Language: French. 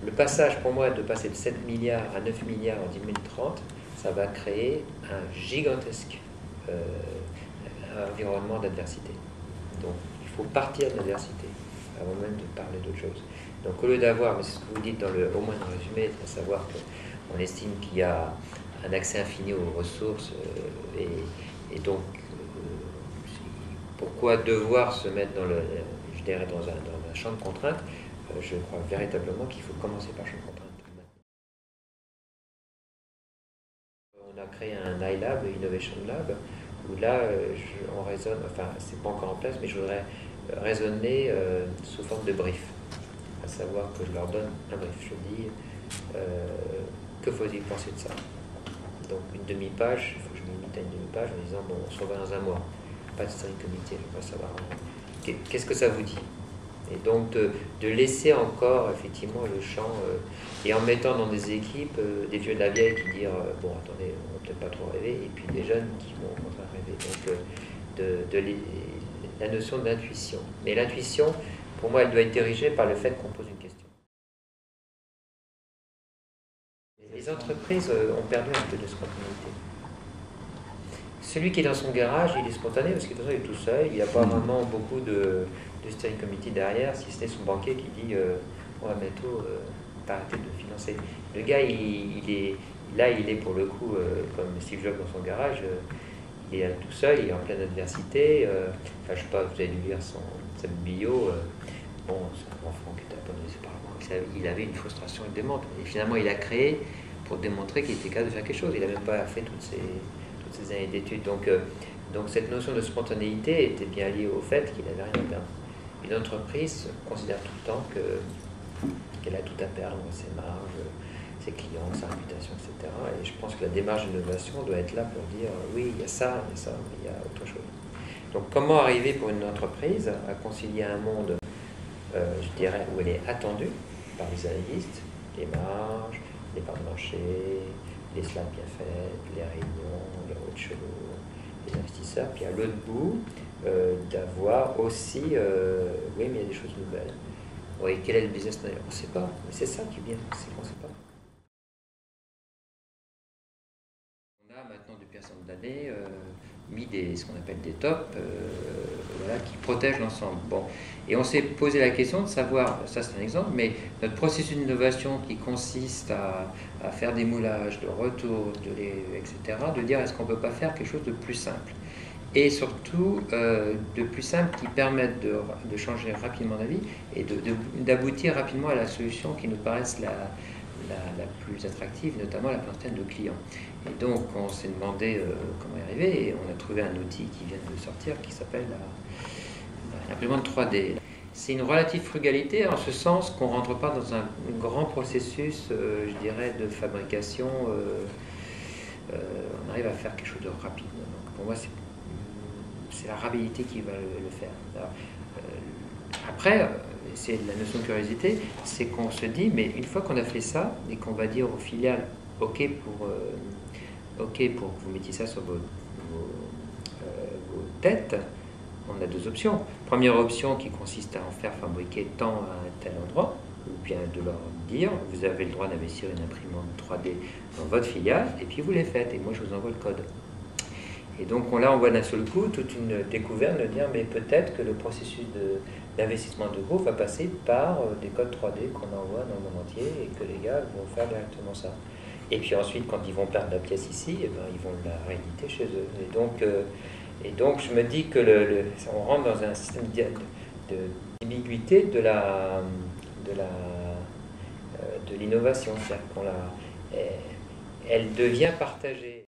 Le passage pour moi de passer de 7 milliards à 9 milliards en 2030, ça va créer un gigantesque environnement d'adversité. Donc il faut partir de l'adversité avant même de parler d'autre chose. Donc au lieu d'avoir, mais c'est ce que vous dites au moins dans le résumé, à savoir qu'on estime qu'il y a un accès infini aux ressources et donc pourquoi devoir se mettre dans un champ de contraintes. Je crois véritablement qu'il faut commencer par champ de contraintes. On a créé un iLab, Innovation Lab, où là, on raisonne, enfin, c'est pas encore en place, mais je voudrais raisonner sous forme de brief. À savoir que je leur donne un brief. Je dis, que faut-il penser de ça? Donc une demi-page, il faut que je me limite à une demi-page en disant, bon, on se revoit dans un mois. Pas de steering committee, je ne veux pas savoir. Qu'est-ce que ça vous dit? Et donc de laisser encore effectivement le champ, et en mettant dans des équipes des vieux de la vieille qui disent bon attendez, on va peut-être pas trop rêver, et puis des jeunes qui vont au contraire rêver. Donc la notion d'intuition. Mais l'intuition, pour moi, elle doit être dirigée par le fait qu'on pose une question. Les entreprises ont perdu un peu de spontanéité. Celui qui est dans son garage, il est spontané parce qu'il est tout seul, il n'y a pas vraiment beaucoup de steering committee derrière, si ce n'est son banquier qui dit on va bientôt arrêter de financer. Le gars, il est pour le coup, comme Steve Jobs dans son garage, il est tout seul, il est en pleine adversité. Enfin, je sais pas, vous avez dû lire sa bio. Bon, c'est un enfant qui était abandonné ses parents, il avait une frustration et une demande. Et finalement, il a créé pour démontrer qu'il était capable de faire quelque chose. Il n'a même pas fait toutes ces années d'études. Donc cette notion de spontanéité était bien liée au fait qu'il n'avait rien à perdre. Une entreprise considère tout le temps qu'elle a tout à perdre, ses marges, ses clients, sa réputation, etc. Et je pense que la démarche d'innovation doit être là pour dire oui, il y a ça, mais il y a autre chose. Donc comment arriver pour une entreprise à concilier un monde, je dirais, où elle est attendue par les analystes, les marges, les parts de marché, les slides bien faites, les réunions, les roadshows, les investisseurs, puis à l'autre bout, d'avoir aussi, oui, mais il y a des choses nouvelles. Oui, quel est le business model? On ne sait pas, mais c'est ça qui est bien, c'est qu'on ne sait pas. On a maintenant, depuis un certain nombre d'années, mis ce qu'on appelle des tops, voilà, qui protègent l'ensemble. Bon. Et on s'est posé la question de savoir, ça c'est un exemple, mais notre processus d'innovation qui consiste à faire des moulages, de retour, etc., de dire est-ce qu'on ne peut pas faire quelque chose de plus simple et surtout de plus simple qui permette de changer rapidement d'avis et d'aboutir rapidement à la solution qui nous paraisse la plus attractive, notamment la clientèle de clients. Et donc on s'est demandé comment y arriver et on a trouvé un outil qui vient de sortir qui s'appelle l'imprimante 3D. C'est une relative frugalité en ce sens qu'on ne rentre pas dans un grand processus, je dirais, de fabrication. On arrive à faire quelque chose de rapide. Donc pour moi, c'est la rapidité qui va le faire. Alors, après, c'est la notion de curiosité, c'est qu'on se dit, mais une fois qu'on a fait ça, et qu'on va dire aux filiales, ok pour que vous mettiez ça sur vos têtes, on a deux options. Première option qui consiste à en faire fabriquer tant à un tel endroit, ou bien de leur dire, vous avez le droit d'investir une imprimante 3D dans votre filiale, et puis vous les faites, et moi je vous envoie le code. Et donc là, on voit d'un seul coup toute une découverte de dire, mais peut-être que le processus d'investissement de groupe va passer par des codes 3D qu'on envoie dans le monde entier et que les gars vont faire directement ça. Et puis ensuite, quand ils vont perdre la pièce ici, eh ben, ils vont la rééditer chez eux. Et donc je me dis que on rentre dans un système d'ambiguïté de l'innovation. C'est-à-dire elle devient partagée.